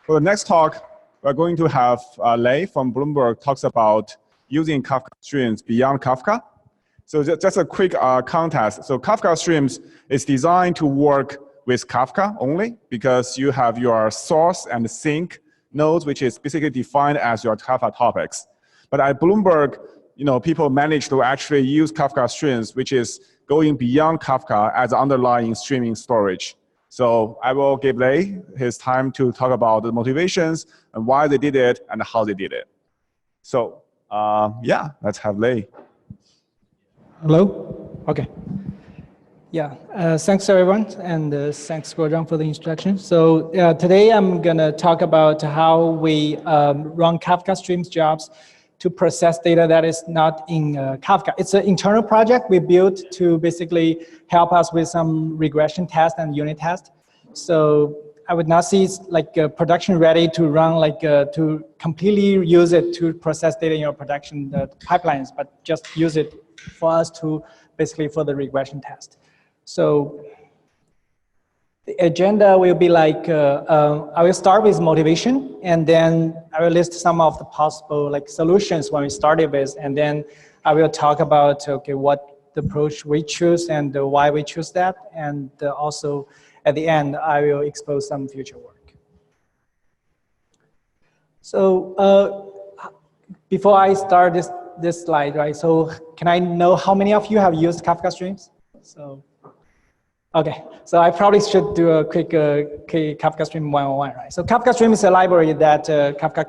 For the next talk, we're going to have Lei from Bloomberg talks about using Kafka Streams beyond Kafka. So just a quick context. So Kafka Streams is designed to work with Kafka only because you have your source and sink nodes, which is basically defined as your Kafka topics. But at Bloomberg, people manage to actually use Kafka Streams, which is going beyond Kafka as underlying streaming storage. So I will give Lei his time to talk about the motivations and why they did it and how they did it. So yeah, let's have Lei. Hello? Okay. Yeah, thanks everyone, and thanks Guozhang for the introduction. So today I'm gonna talk about how we run Kafka Streams jobs to process data that is not in Kafka. It's an internal project we built to basically help us with some regression test and unit test. So I would not see it's like production ready to run, like to completely use it to process data in your production pipelines, but just use it for us to basically for the regression test. So the agenda will be like, I will start with motivation, and then I will list some of the possible solutions when we started with, and then I will talk about, okay, what the approach we choose and why we choose that, and also at the end, I will expose some future work. So before I start this slide, right, so can I know how many of you have used Kafka Streams? So. Okay, so I probably should do a quick Kafka Stream 101, right? So Kafka Stream is a library that Kafka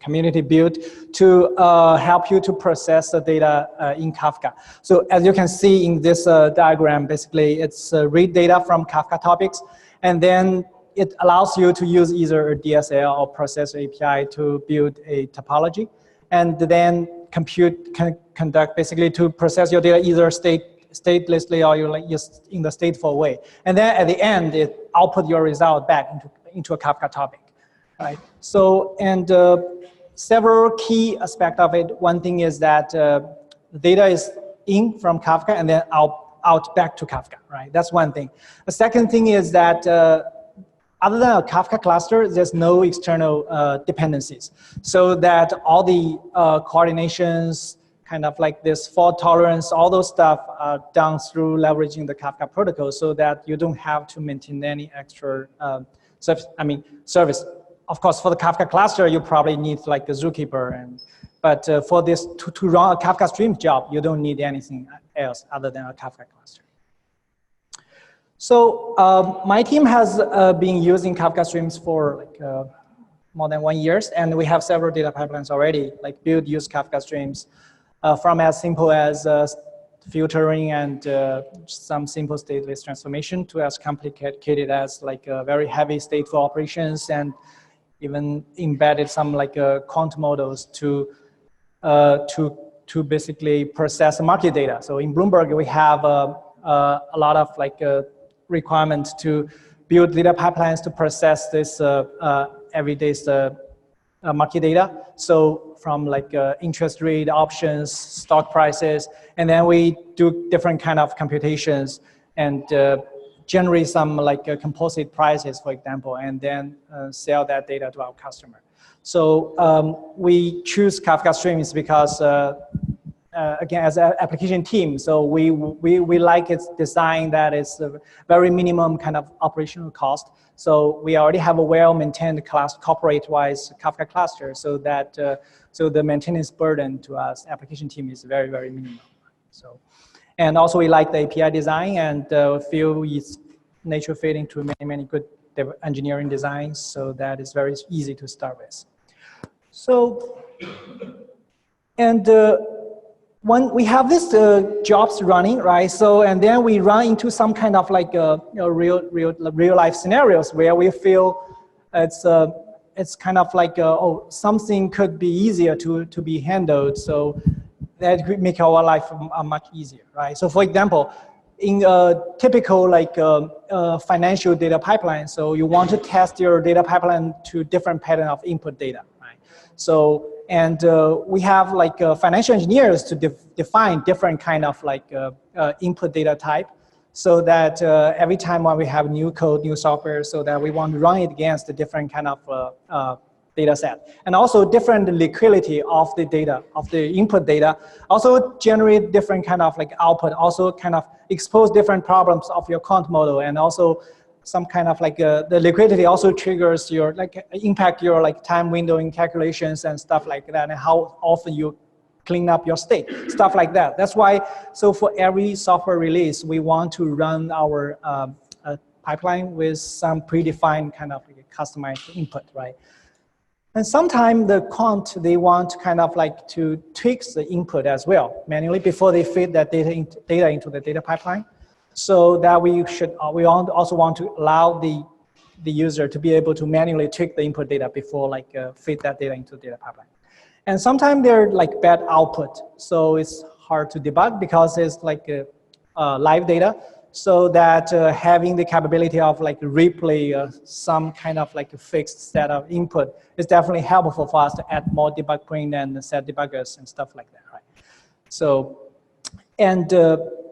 community built to help you to process the data in Kafka. So as you can see in this diagram, basically it's read data from Kafka topics, and then it allows you to use either a DSL or processor API to build a topology, and then conduct basically to process your data either statelessly or you're just in the stateful way. And then at the end, it output your result back into a Kafka topic, right? So, and several key aspects of it. One thing is that the data is in from Kafka and then out back to Kafka, right? That's one thing. The second thing is that other than a Kafka cluster, there's no external dependencies. So that all the coordinations, kind of like this fault tolerance, all those stuff are done through leveraging the Kafka protocol so that you don't have to maintain any extra service. Of course, for the Kafka cluster, you probably need like a zookeeper. But for this, to run a Kafka Streams job, you don't need anything else other than a Kafka cluster. So my team has been using Kafka Streams for more than 1 year, and we have several data pipelines already, like build, use Kafka Streams. From as simple as filtering and some simple stateless transformation to as complicated as very heavy stateful operations, and even embedded some quant models to basically process market data. So in Bloomberg, we have a lot of requirements to build data pipelines to process this everyday market data. So from interest rate, options, stock prices, and then we do different kind of computations and generate some composite prices, for example, and then sell that data to our customer. So we choose Kafka Streams because again, as an application team, so we like its design that is a very minimum kind of operational cost. So we already have a well-maintained corporate-wise Kafka cluster, so that so the maintenance burden to us application team is very, very minimal. So, and also we like the API design and feel it's nature fitting to many good engineering designs. So that is very easy to start with. So, and when we have this jobs running, right? So, and then we run into some kind of real life scenarios where we feel it's kind of oh, something could be easier to be handled. So that could make our life much easier, right? So for example, in a typical financial data pipeline, so you want to test your data pipeline to different pattern of input data, right? So, and we have financial engineers to define different kind of input data type. so that every time when we have new code, new software, so that we want to run it against a different kind of data set. And also different liquidity of the data, of the input data, also generate different kind of like output, also kind of expose different problems of your quant model, and also some kind of like the liquidity also triggers your like impact your like time windowing calculations and stuff like that, and how often you clean up your state, stuff like that. That's why, so for every software release, we want to run our pipeline with some predefined kind of like customized input, right? And sometimes the quant, they want kind of like to tweak the input as well manually before they feed that data into the data pipeline. So that we also want to allow the user to be able to manually tweak the input data before like feed that data into the data pipeline. And sometimes they're like bad output. So it's hard to debug because it's like live data. So that having the capability of like replay some kind of like a fixed set of input is definitely helpful for us to add more debug point and set debuggers and stuff like that, right? So, and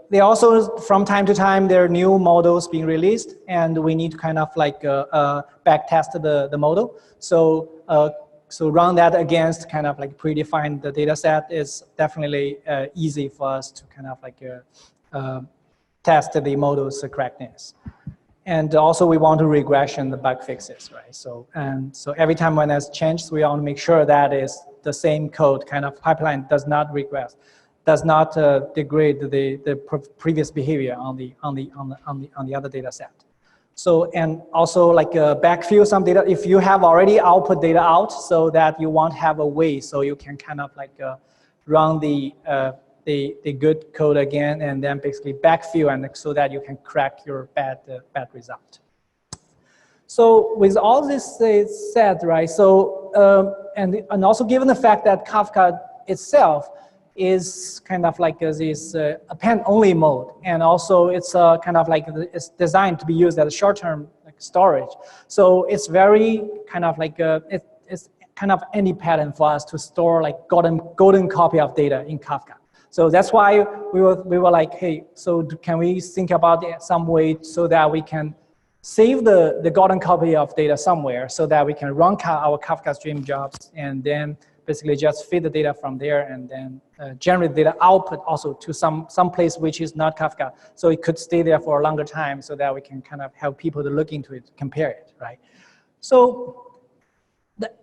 they also, from time to time, there are new models being released, and we need to kind of like back test the model. So, so run that against kind of like predefined the data set is definitely easy for us to kind of like test the model's correctness. And also we want to regression the bug fixes, right? So, and so every time when there's change, we want to make sure that is the same code kind of pipeline does not regress, does not degrade the previous behavior on the other data set. So, and also like backfill some data, if you have already output data out, so that you want to have a way so you can kind of like run the good code again, and then basically backfill, and so that you can crack your bad result. So with all this said, right? So and also given the fact that Kafka itself is kind of like this append-only mode, and also it's kind of like it's designed to be used as a short-term like storage. So it's very kind of like it's kind of any pattern for us to store like golden copy of data in Kafka. So that's why we were like, hey, so can we think about some way so that we can save the golden copy of data somewhere, so that we can run our Kafka Stream jobs, and then basically just feed the data from there, and then generate data output also to some place which is not Kafka. So it could stay there for a longer time, so that we can kind of help people to look into it, compare it, right? So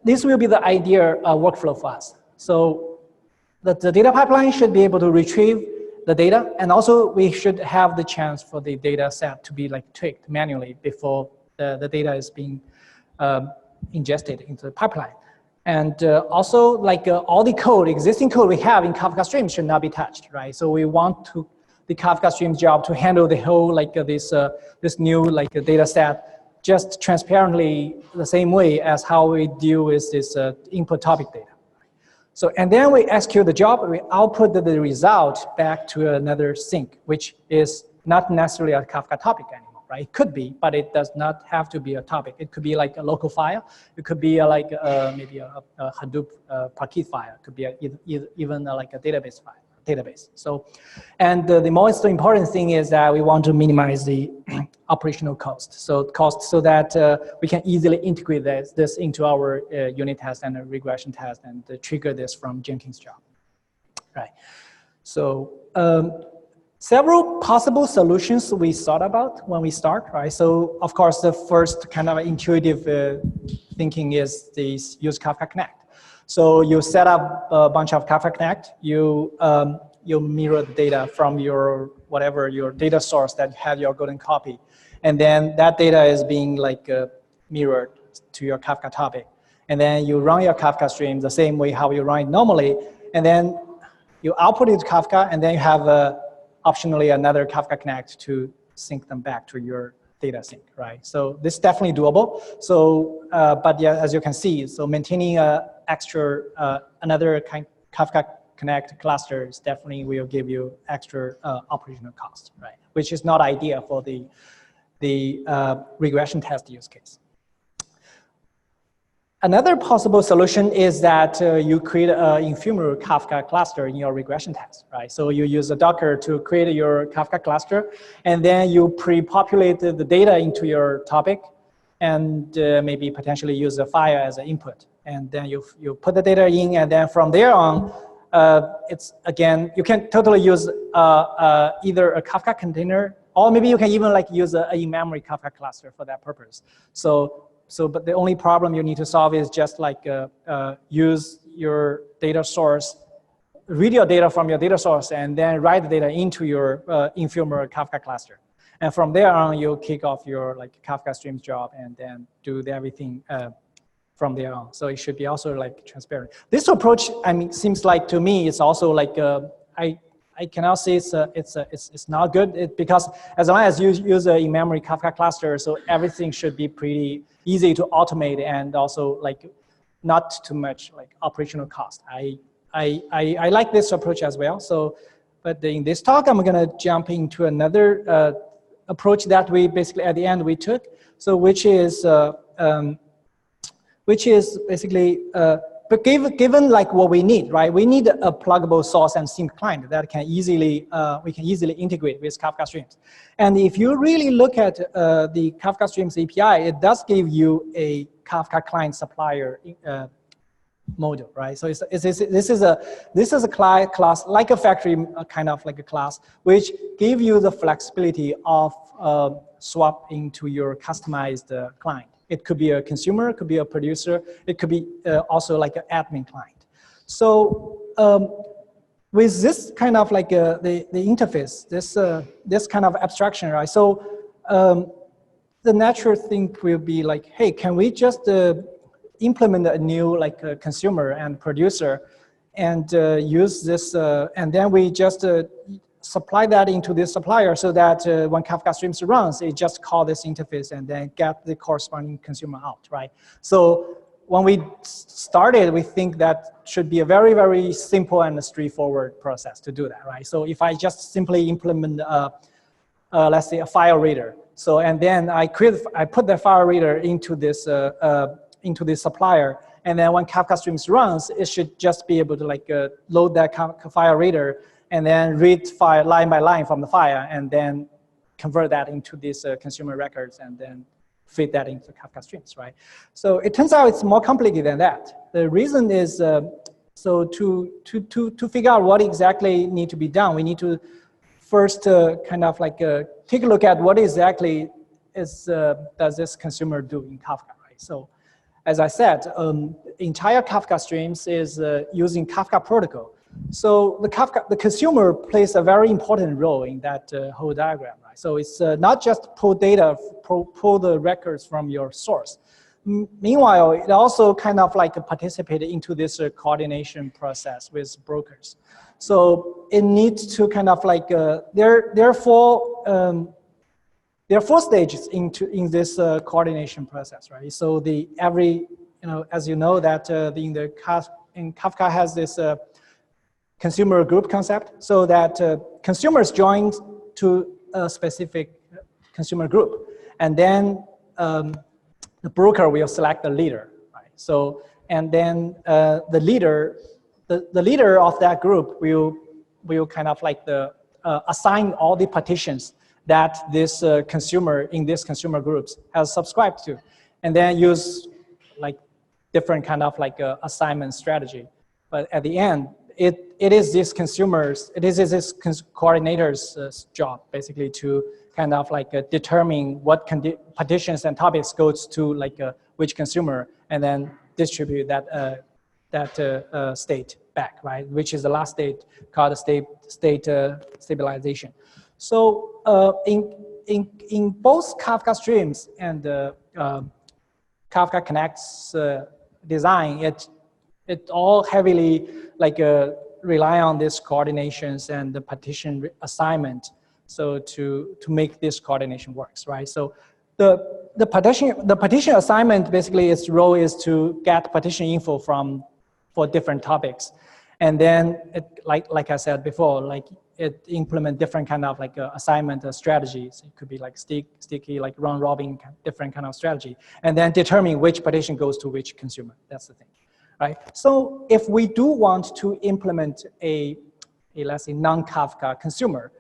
this will be the ideal workflow for us. So the data pipeline should be able to retrieve the data, and also we should have the chance for the data set to be like tweaked manually before the data is being ingested into the pipeline. And also like all the code, existing code we have in Kafka Streams should not be touched, right? So we want the Kafka Streams job to handle the whole like this new like data set just transparently the same way as how we deal with this input topic data. So, and then we execute the job, we output the result back to another sink, which is not necessarily a Kafka topic anymore, right? It could be, but it does not have to be a topic. It could be like a local file. It could be like maybe a Hadoop Parquet file. It could be even like a database file. So, and the most important thing is that we want to minimize the operational cost. So that we can easily integrate this into our unit test and regression test, and trigger this from Jenkins job, right? So several possible solutions we thought about when we start, right? So of course, the first kind of intuitive thinking is this use Kafka Connect. So you set up a bunch of Kafka Connect, you mirror the data from your data source that had your golden copy, and then that data is being like mirrored to your Kafka topic, and then you run your Kafka stream the same way how you run it normally, and then you output it to Kafka, and then you have optionally another Kafka Connect to sync them back to your data sync, right? So this is definitely doable. So, but yeah, as you can see, so maintaining extra another kind Kafka Connect clusters definitely will give you extra operational cost, right? Which is not ideal for the regression test use case. Another possible solution is that you create an ephemeral Kafka cluster in your regression test, right? So you use a Docker to create your Kafka cluster, and then you pre-populate the data into your topic, and maybe potentially use a file as an input. And then you put the data in, and then from there on, it's again, you can totally use either a Kafka container, or maybe you can even like use a in-memory Kafka cluster for that purpose. But the only problem you need to solve is just like use your data source, read your data from your data source, and then write the data into your ephemeral Kafka cluster. And from there on, you kick off your like Kafka Streams job, and then do everything from there on. So it should be also like transparent. This approach, I mean, seems like to me it's also like I cannot say it's not good because as long as you use a in-memory Kafka cluster, so everything should be pretty easy to automate and also like not too much like operational cost. I like this approach as well. So, but in this talk, I'm gonna jump into another approach that we basically at the end we took. So which is basically but given like what we need, right? We need a pluggable source and sink client that can easily, we can easily integrate with Kafka Streams. And if you really look at the Kafka Streams API, it does give you a Kafka client supplier module, right? So this is a class like a factory kind of like a class, which give you the flexibility of swap into your customized client. It could be a consumer, it could be a producer, it could be also like an admin client. So with this kind of like the interface, this kind of abstraction, right? So the natural thing will be like, hey, can we just implement a new like consumer and producer and use this, and then we just supply that into the supplier so that when Kafka Streams runs, it just call this interface and then get the corresponding consumer out, right? So when we started, we think that should be a very, very simple and straightforward process to do that, right? So if I just simply implement, let's say a file reader. So, and then I put the file reader into this supplier, and then when Kafka Streams runs, it should just be able to like load that file reader and then read file line by line from the file, and then convert that into these consumer records, and then feed that into Kafka Streams, right? So it turns out it's more complicated than that. The reason is, so to figure out what exactly need to be done, we need to first kind of like take a look at what exactly is does this consumer do in Kafka, right? So as I said, entire Kafka Streams is using Kafka protocol. So the consumer plays a very important role in that whole diagram, right? So it's not just pull data, pull the records from your source. Meanwhile, it also kind of like participated into this coordination process with brokers. So it needs to kind of like, there are four stages in this coordination process, right? So as you know that in Kafka has this consumer group concept, so that consumers join to a specific consumer group, and then the broker will select the leader, right? So, and then the leader of that group will kind of like assign all the partitions that this consumer in this consumer groups has subscribed to, and then use like different kind of like assignment strategy. But at the end, it is this coordinator's job basically to kind of like determine what partitions and topics goes to like which consumer, and then distribute that state back, right? Which is the last state called state stabilization. So in both Kafka Streams and Kafka Connect's design, it all heavily like rely on these coordinations and the partition assignment, so to make this coordination works, right? So the partition assignment, basically its role is to get partition info for different topics, and then like I said before, like it implement different kind of like assignment strategies. It could be like sticky, like round robin, different kind of strategy, and then determine which partition goes to which consumer. That's the thing, right? So if we do want to implement a let's say non-Kafka consumer,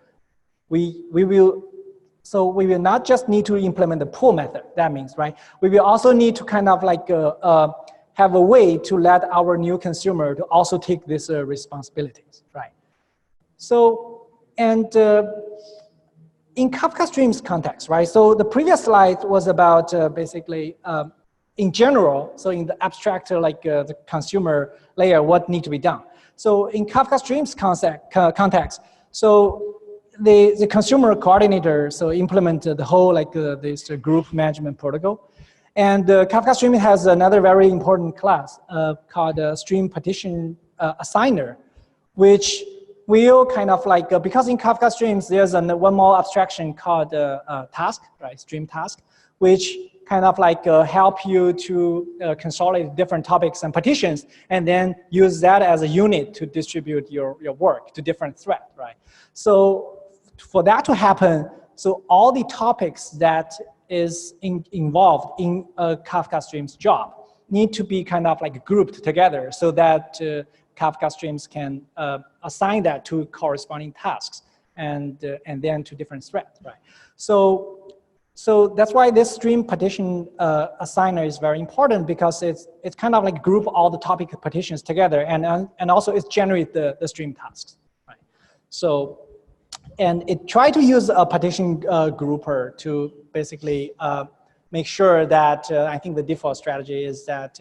we will not just need to implement the pull method. That means, right? We will also need to kind of like have a way to let our new consumer to also take these responsibilities, right? So, and in Kafka Streams context, right? So the previous slide was about basically in general, so in the abstract, like the consumer layer, what need to be done. So in Kafka Streams context, so the consumer coordinator so implemented the whole like this group management protocol, and Kafka Stream has another very important class called Stream Partition Assigner, which will kind of like because in Kafka Streams there's one more abstraction called task, right? Stream task, which kind of like help you to consolidate different topics and partitions, and then use that as a unit to distribute your work to different threads, right? So for that to happen, so all the topics that is involved in a Kafka Streams job need to be kind of like grouped together so that Kafka Streams can assign that to corresponding tasks and then to different threads, right? So that's why this stream partition assigner is very important, because it's kind of like group all the topic partitions together, and also it generates the stream tasks, right? So, and it try to use a partition grouper to basically make sure that I think the default strategy is that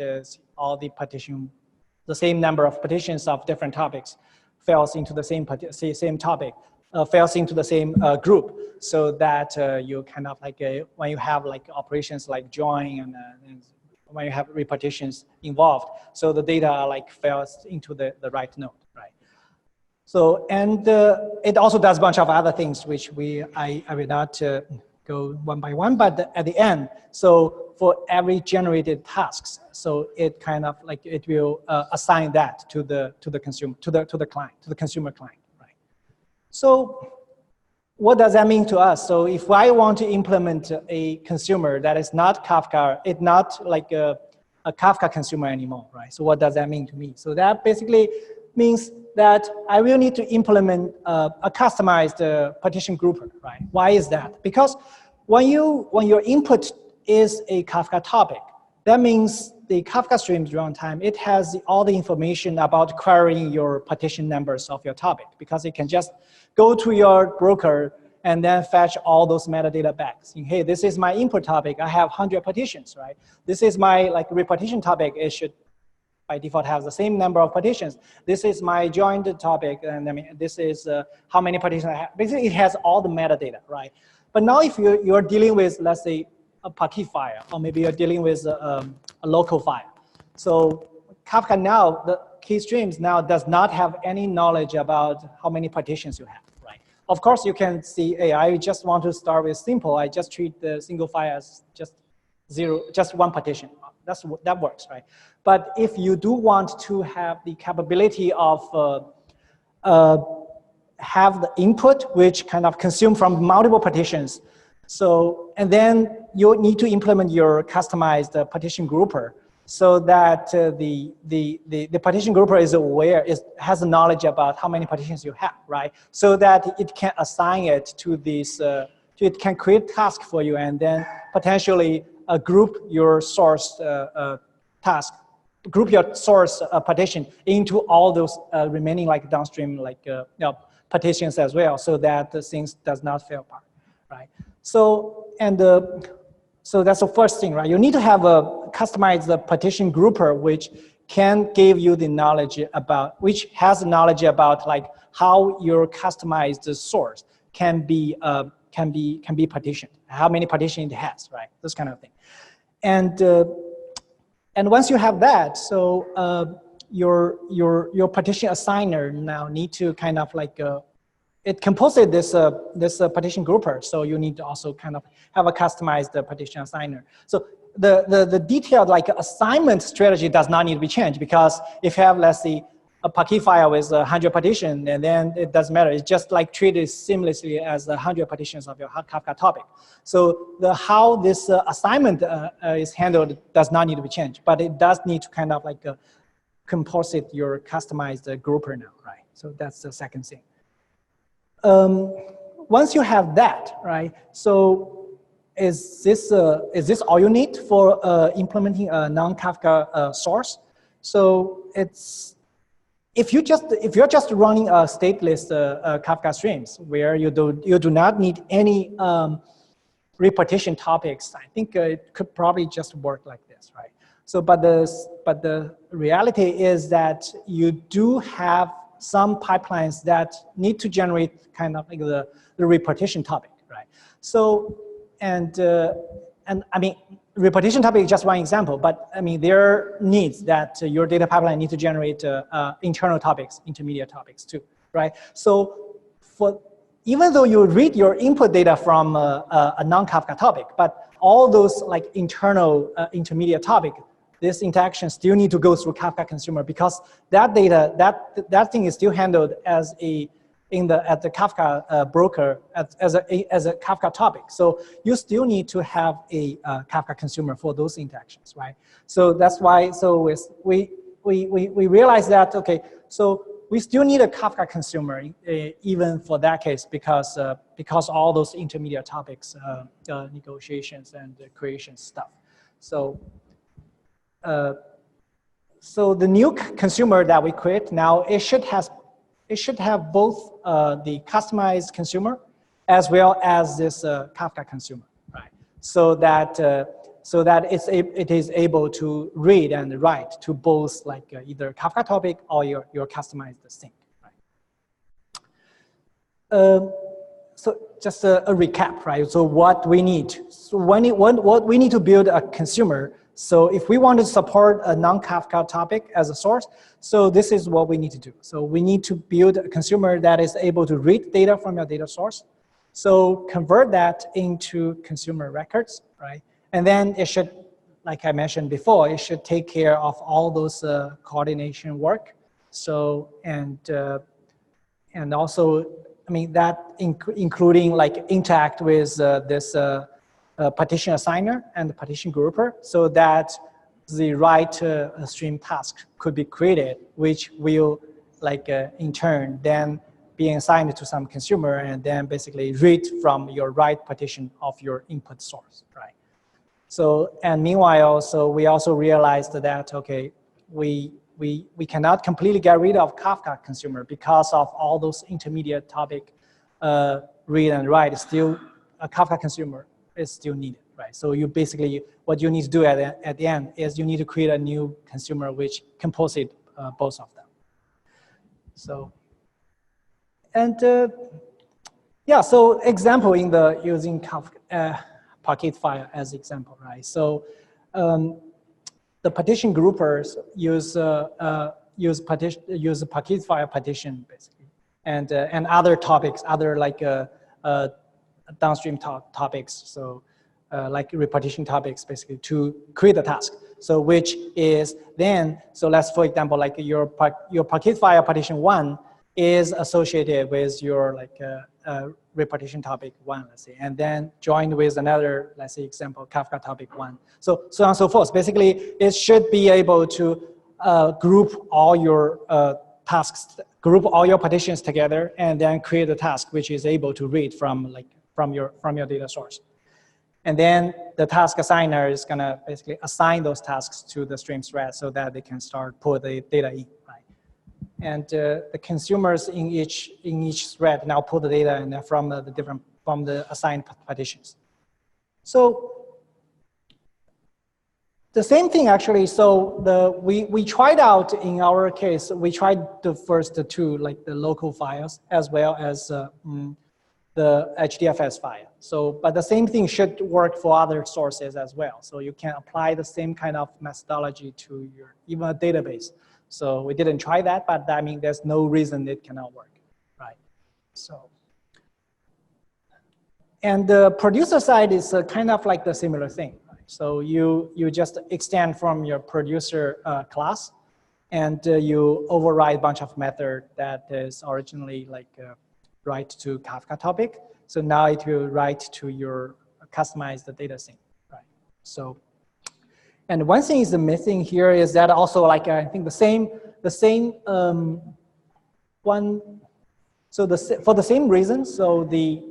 all the same number of partitions of different topics falls into the same topic. Falls into the same group, so that you kind of like when you have like operations like join and when you have repartitions involved, so the data like falls into the right node, right? So, and it also does a bunch of other things which I will not go one by one, but at the end, so for every generated tasks, so it kind of like it will assign that to the consumer, to the client, to the consumer client. So what does that mean to us? So if I want to implement a consumer that is not Kafka, it's not like a Kafka consumer anymore, right? So what does that mean to me? So that basically means that I will need to implement a customized partition grouper, right? Why is that? Because when your input is a Kafka topic, that means the Kafka Streams runtime, it has all the information about querying your partition numbers of your topic, because it can just go to your broker and then fetch all those metadata back, saying, hey, this is my input topic. I have 100 partitions, right? This is my like repartition topic. It should by default have the same number of partitions. This is my joined topic, and I mean, this is how many partitions I have. Basically, it has all the metadata, right? But now if you're dealing with, let's say, a Parquet file, or maybe you're dealing with a local file. So Kafka now, the key streams now does not have any knowledge about how many partitions you have, right? Of course, you can see, hey, I just want to start with simple. I just treat the single file as just one partition. That works, right? But if you do want to have the capability of have the input, which kind of consume from multiple partitions, so, and then you need to implement your customized partition grouper, so that the partition grouper is aware, has the knowledge about how many partitions you have, right? So that it can assign it to this, it can create tasks for you, and then potentially group your source task, group your source partition into all those remaining like downstream like partitions as well, so that the things does not fall apart, right? So, and so that's the first thing, right? You need to have a customized partition grouper which can give you the knowledge about, which has knowledge about like how your customized source can be partitioned, how many partitions it has, right? This kind of thing. And once you have that, so your partition assigner now need to kind of like it composes this partition grouper, so you need to also kind of have a customized partition assigner. So the detailed like assignment strategy does not need to be changed, because if you have, let's say, a Parquet file with 100 partitions, and then it doesn't matter. It's just like treated seamlessly as 100 partitions of your Kafka topic. So how this assignment is handled does not need to be changed, but it does need to kind of like composite your customized grouper now, right? So that's the second thing. Once you have that, right? So is this all you need for implementing a non-Kafka source? So if you're just running a stateless Kafka Streams where you do not need any repartition topics, I think it could probably just work like this, right? So, but the reality is that you do have some pipelines that need to generate kind of like the repartition topic, right? So, and I mean, repartition topic is just one example, but I mean, there are needs that your data pipeline need to generate internal topics, intermediate topics too, right? So even though you read your input data from a non-Kafka topic, but all those like internal intermediate topic, this interaction still need to go through Kafka consumer because that data, that thing is still handled as at the Kafka broker as a Kafka topic. So you still need to have a Kafka consumer for those interactions, right? So that's why. So we realize that so we still need a Kafka consumer even for that case because all those intermediate topics, negotiations and creation stuff. So. So the new consumer that we create now, it should have both the customized consumer as well as this Kafka consumer, right? So that it is able to read and write to both like either Kafka topic or your customized sync, right? So just a recap, right? So what we need, what we need to build a consumer. So if we want to support a non-Kafka topic as a source, so this is what we need to do. So we need to build a consumer that is able to read data from your data source. So convert that into consumer records, right? And then it should, like I mentioned before, it should take care of all those coordination work. So, and also, I mean, that including like interact with this partition assigner and the partition grouper so that the right stream task could be created, which will like in turn then be assigned to some consumer and then basically read from your right partition of your input source, right? So, and meanwhile, so we also realized that, we cannot completely get rid of Kafka consumer because of all those intermediate topic read and write. Still, a Kafka consumer is still needed, right? So you basically, what you need to do at the end is you need to create a new consumer which composite both of them. So, and yeah, so example in the using Kafka Parquet file as example, right? So the partition groupers use Parquet file partition basically, and other topics, other like downstream topics, so like repartition topics basically to create the task. So which is then, so let's for example, like your Parquet file partition 1 is associated with your like repartition topic 1, let's say, and then joined with another, let's say example, Kafka topic 1. So on and so forth. Basically, it should be able to group all your tasks, group all your partitions together, and then create a task which is able to read from your data source. And then the task assigner is gonna basically assign those tasks to the stream thread so that they can start pull the data in, right? And the consumers in each thread now pull the data and from the assigned partitions. So the same thing actually. So we tried out in our case. We tried the first two, like the local files as well as the HDFS file. So, but the same thing should work for other sources as well. So you can apply the same kind of methodology to your even a database. So we didn't try that, but I mean, there's no reason it cannot work, right? So, and the producer side is kind of like the similar thing, right? So you just extend from your producer class, and you override a bunch of method that is originally like write to Kafka topic. So now it will write to your customized data scene, right? So, and one thing is missing here is that also like I think the same one. So for the same reason, so the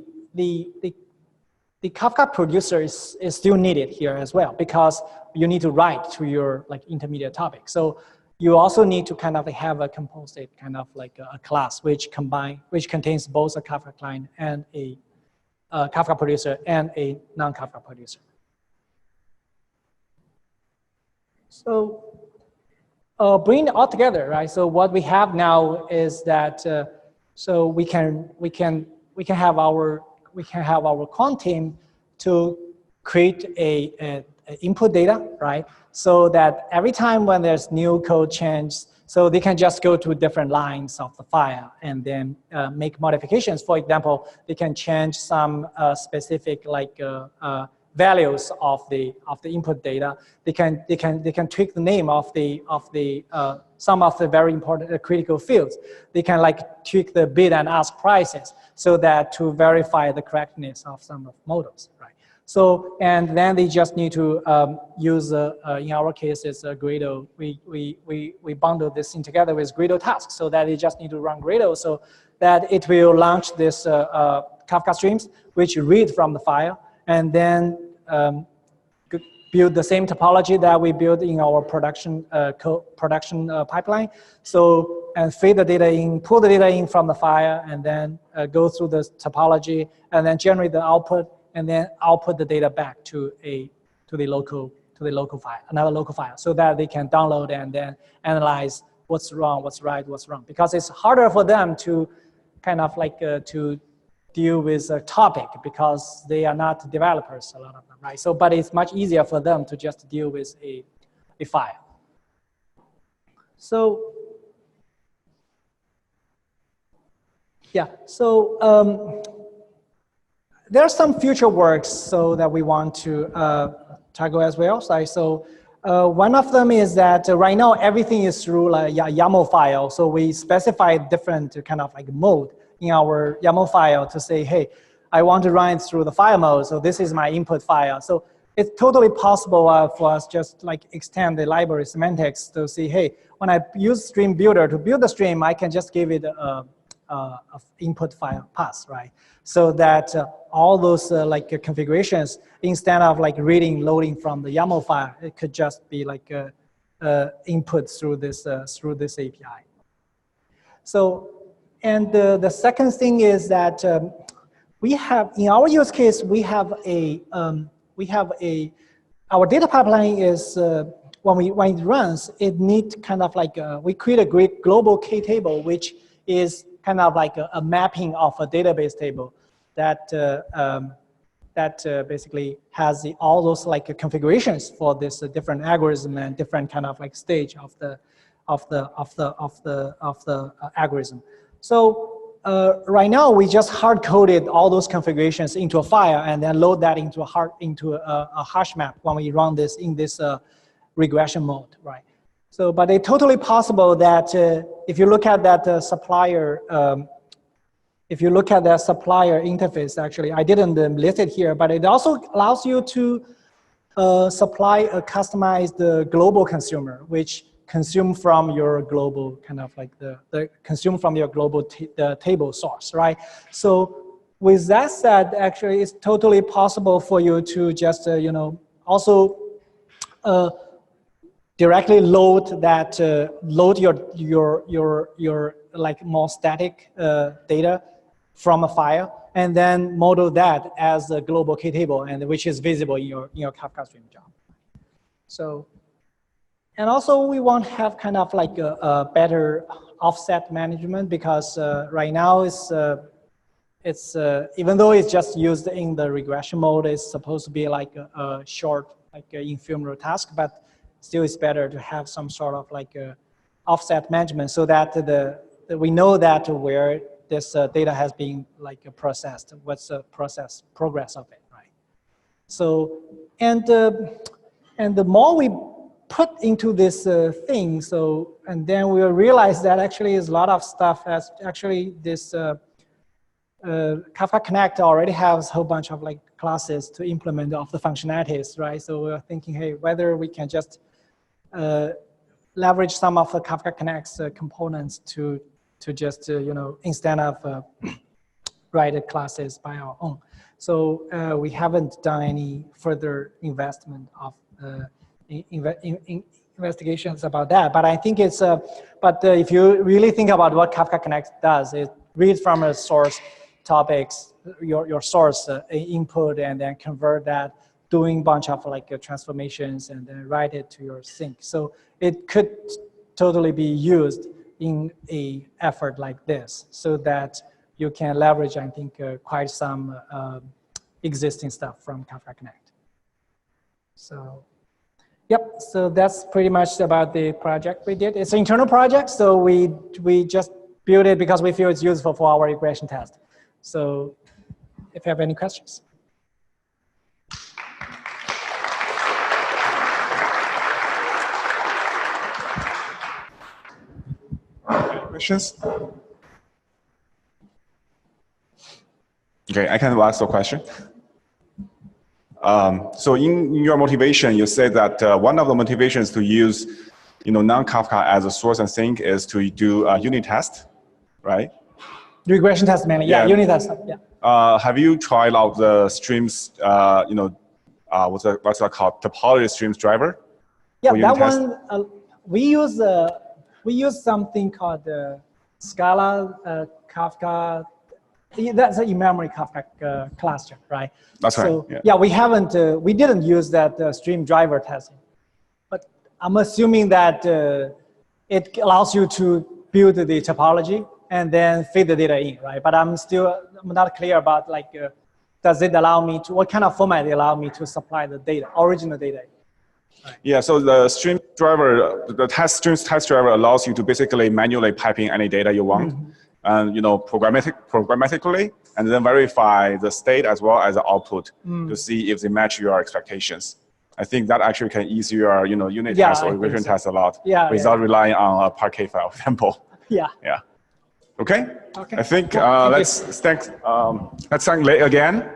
Kafka producer is still needed here as well, because you need to write to your like intermediate topic. So you also need to kind of have a composite kind of like a class which contains both a Kafka client and a Kafka producer and a non-Kafka producer. So bring it all together, right? So what we have now is that so we can have our quant team to create a input data, right? So that every time when there's new code change, so they can just go to different lines of the file and then make modifications. For example, they can change some specific like values of the input data. They can tweak the name of some of the very important critical fields. They can like tweak the bid and ask prices so that to verify the correctness of some of models, right? So, and then they just need to use, in our case, it's a Gradle. We bundle this in together with Gradle tasks so that they just need to run Gradle so that it will launch this Kafka Streams, which read from the file, and then build the same topology that we built in our production pipeline. So, and feed the data in, pull the data in from the file, and then go through the topology, and then generate the output, and then output the data back to the local file, another local file, so that they can download and then analyze what's wrong, what's right, what's wrong. Because it's harder for them to kind of like to deal with a topic because they are not developers, a lot of them, right? So, but it's much easier for them to just deal with a file. So, yeah, so there are some future works so that we want to tackle as well. So one of them is that right now everything is through like YAML file. So we specify different kind of like mode in our YAML file to say, hey, I want to run it through the file mode. So this is my input file. So it's totally possible for us just like extend the library semantics to see, hey, when I use stream builder to build the stream, I can just give it a input file pass, right? So that all those like configurations, instead of like reading, loading from the YAML file, it could just be like input through this API. So, and the second thing is that we have, in our use case, we have our data pipeline is, when it runs, it needs kind of like, we create a great global K table, which is kind of like a mapping of a database table that basically has all those like configurations for this different algorithm and different kind of like stage of the algorithm. So right now we just hard coded all those configurations into a file and then load that into a hash map when we run this in this regression mode, right? So, but it's totally possible that if you look at that supplier, if you look at that supplier interface, actually, I didn't list it here, but it also allows you to supply a customized global consumer, which consume from your global kind of like the consume from your global the table source, right? So with that said, actually, it's totally possible for you to just you know, also directly load that, load your like more static data from a file, and then model that as a global K table, and which is visible in your Kafka Stream job. So, and also we want to have kind of like a better offset management, because right now it's even though it's just used in the regression mode, it's supposed to be like a short like ephemeral task, but still it's better to have some sort of like offset management so that we know that where this data has been like processed, what's the progress of it, right? So, and the more we put into this thing. So, and then we'll realize that actually is a lot of stuff as actually this Kafka Connect already has a whole bunch of like classes to implement of the functionalities, right? So we're thinking, hey, whether we can just leverage some of the Kafka Connect's components to just, you know, instead of write classes by our own. So we haven't done any further investment of investigations about that. But I think it's, if you really think about what Kafka Connect does, it reads from a source topics, your source input, and then convert that, doing a bunch of like transformations, and then write it to your sink. So it could totally be used in a effort like this, so that you can leverage, I think, quite some existing stuff from Kafka Connect. So, yep, so that's pretty much about the project we did. It's an internal project, so we just built it because we feel it's useful for our regression test. So if you have any questions. Any questions? Okay, I can ask a question. So in your motivation, you said that one of the motivations to use, non-Kafka as a source and sink is to do a unit test, right? Regression test mainly, yeah, unit test, yeah. Have you tried out the streams, what's that called, topology streams driver? Yeah, that one, we use something called Scala Kafka. That's an in-memory Kafka cluster, right? That's so, right. Yeah, we didn't use that stream driver testing, but I'm assuming that it allows you to build the topology and then feed the data in, right? But I'm not clear about like, does it allow me to, what kind of format it allow me to supply the data, original data? Right. Yeah, so the stream driver, the streams test driver allows you to basically manually pipe in any data you want. Mm-hmm. And programmatically, and then verify the state as well as the output to see if they match your expectations. I think that actually can ease your unit test or regression test a lot without relying on a Parquet file example. Yeah. Okay. I think let's thank Lei again.